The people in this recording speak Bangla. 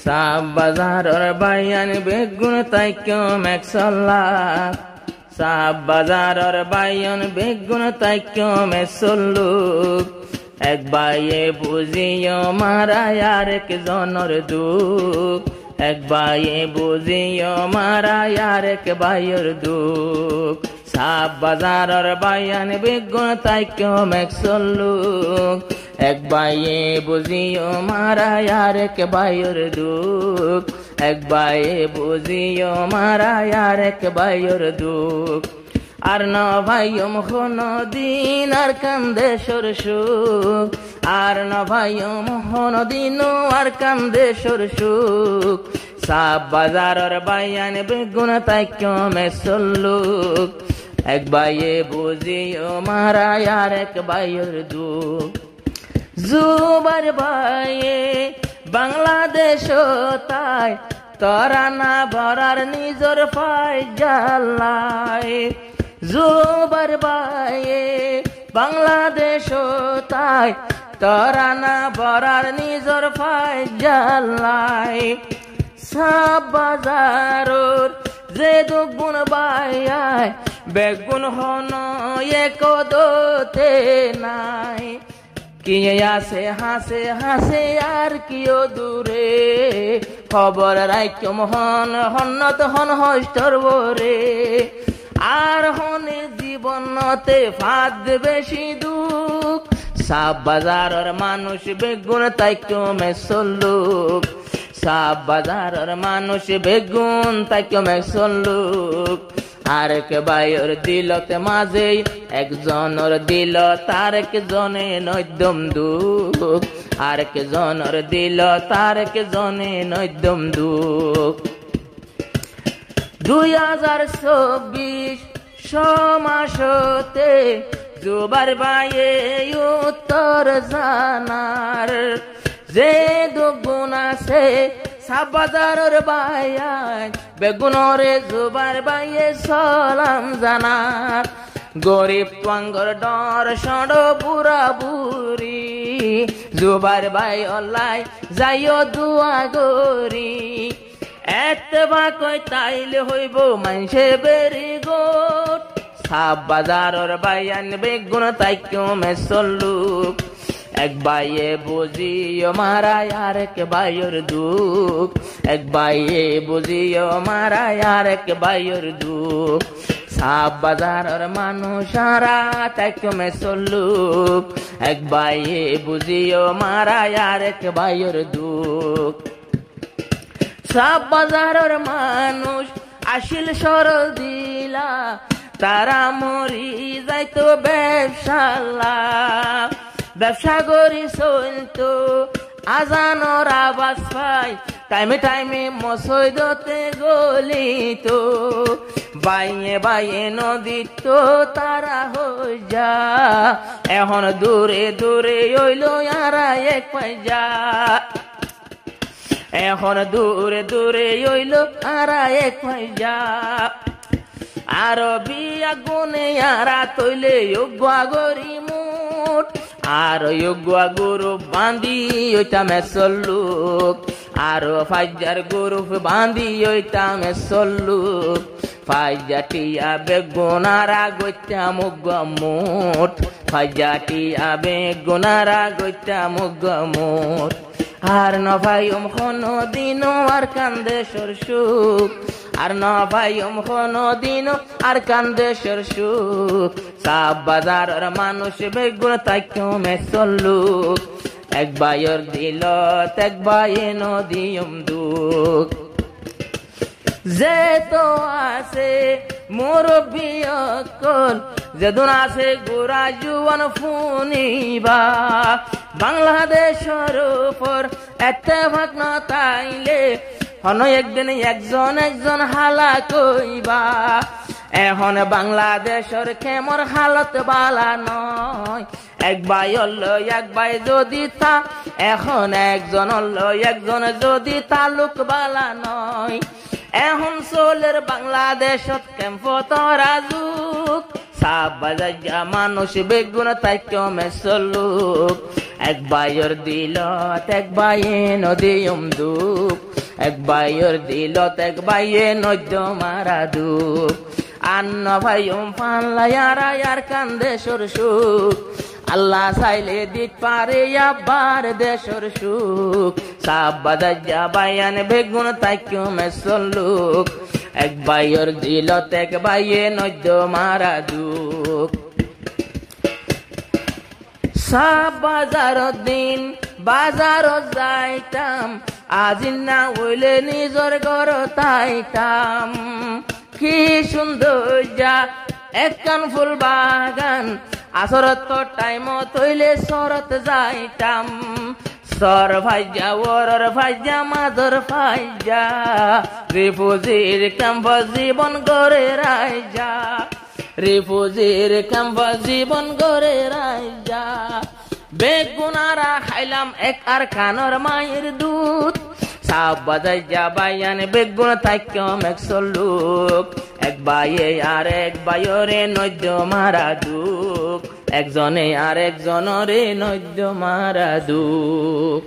সাব বাজারর বাইয়ান বেগুন তাইক্য মেক্সল্লা সাব বাজারর বাইয়ান বেগুন তাইক্য মেসল্লুক এক বাইয়ে বুঝিও মারায় আরেক জনর দুঃখ এক বাইয়ে বুঝিও মারায় আরেক বাইয়ের দুঃখ সাব বাজারর বাইয়ান বেগুন তাইক্য মেক্সল্লুক এক বাইয়ে বুঝিও মারায় আরেক বাইয়ের দুঃখ এক বাইয়ে বুঝিও মারায় আরেক বাইয়ের দুঃখ আর ন ভাইয়ম কোনো দিন আর কান্দে সুখ আর ন ভাইয়ম কোনো দিন আর কান্দে সুখ সাব বাজারর বাইয়ান বেগুন তাইক্য মেসল্লুক এক বাইয়ে বুঝিও মারায় আরেক বাইয়ের দুঃখ জুবার ভাইয়ে বাংলাদেশ তাই তোরা না ভরার নিজর পাই জ্বালায় জুবার ভাইয়ে বাংলাদেশ তাই তোরা না ভরার নিজর পাই জ্বালায় সাব বাজারর যে দুগুণ বাইয়ায় বেগুন হন একদতে নাই কি আসে হাসে হাসে আর কিও দূরে খবর রাইক্যম হন হন্নত হন হস্তর বরে আর হনে জীবনতে ফাদ বেশি দুঃখ সাব বাজারর মানুষ বেগুন তাইক্য মেসল্লুক সাব বাজারর মানুষ বেগুন তাইক্য মেসল্লুক আরেক বাইয়ের দিলতে মাঝে একজনের দিল তারেক জনে নৈদম দুঃখ আরেক জনের দিল তারেক জনে নৈদম দুঃখ 2024 সমাসতে জুবার বাইয়ে উত্তর জানার যে দুগুণ আছে সাব বাজারর বাইয়ান বেগুনরে জুবার বাইয়ে সালাম জানার গরিব টুয়াঙ্গর ডর সড় বুড়া বুড়ি জুবার বাই অল্লাই যাইও দুয়া গরি এতবা কই তাইলে হইব মানসে বেরি গোট সাব বাজারর বাইয়ান বেগুন তাইক্য মেসল্লুক এক বাইয়ে বুঝিও মারায় আরেক বাইয়ের দুঃখ এক বাইয়ে বুঝিও মারায় আরেক বাইয়ের দুঃখ সাব বাজারর মানুষ সারা তাইক্য মেসল্লুক এক বাইয়ে বুঝিও মারায় আরেক বাইয়ের দুঃখ সাব বাজারর মানুষ আসিল সরল দিলা তারা মরি যাইতো ব্যবসালা ব্যবসা করি চলতো আজানর আবাস পাই টাইমে টাইমে মসজিদতে গলিত বাইয়ে বাইয়ে নদীত তারা হই যা এখন দূরে দূরে হইল আরা এক পাই যা এখন দূরে দূরে হইল আরা এক পাই যা আর বিয়া গুনে আরা তৈলে গরি মুঠ আর গুরু বাঁধি ওইটা মেসল্লুক আর ফাইজার গুরু বাঁধি ওইটা মেসল্লুক ফাইজাটিয়া বেগুনারা গইটা মুগ মুঠ ফাইজাটিয়া বেগুনারা গইটা মুগ মুঠ আর ন ভাইম কোনো দিন আর কান্দে সুখ আর ন ভাইম কোনো দিন আর কান্দে সুখ সাব বাজারর মানুষ বেগুন তাইক্য মেসল্লুক এক বাইয়ের দিল এক বাইয়ে নদিয়ম দুঃখ যে তো আছে মুরব্বী অকল যেদিন আছে গোরা জুয়ান ফুনিবা বাংলাদেশের উপর এতে ভাগ না তাইলে হন একদিন একজন একজন হালা কইবা এখন বাংলাদেশের কেমর হালত বালা নয় এক ভাই হল এক ভাই যদি তা এখন একজন হল একজন যদি তালুক বালা নয় এখন চলের বাংলাদেশত কেম্প তরা যুগ সাপ বাজাইয়া মানুষ বেগুন তাইক্য মেসলুক এক বাইর দিলত এক বাইয়ে নদীয়ম দুপ এক বাইর দিলত এক বাইয়ে নদ্য মারা দুপ আন্ন ভাইয়ম ফানলায়ারা আর কান্দে সুখ আল্লাহ চাইলে দিত পারে আবার দেশর সুখ সাপ বাজাইয়া বাইয়ান বেগুন তাইক্য মেসলুক এক বাইর দিলত এক বাইয়ে নদ্য মারা দুপ সাপ বাজারত দিন বাজারত যাইতাম আজি না হইলে নিজর ঘর তাইতাম কি সুন্দর যা একখান ফুল বাগান আসরত টাইম তৈলে সরত যাইতাম সর ভাইজা ওরর ভাইজা মাদর ভাইজা রিফুজির ক্যাম্পাস জীবন গড়ে রাইজা রিফুজির ক্যাম্পাস জীবন গড়ে রাইজা বেগুনারা খাইলাম এক আর খানর মায়ের দুধ সাপ বাজাইয়া বাইয়ান বেগুন তাইক্য মেক্সলুক এক বাইয়ে আর এক বাইরে নদ্য মারা দুঃখ একজনে আর একজনরে নদ্য মারা দুঃখ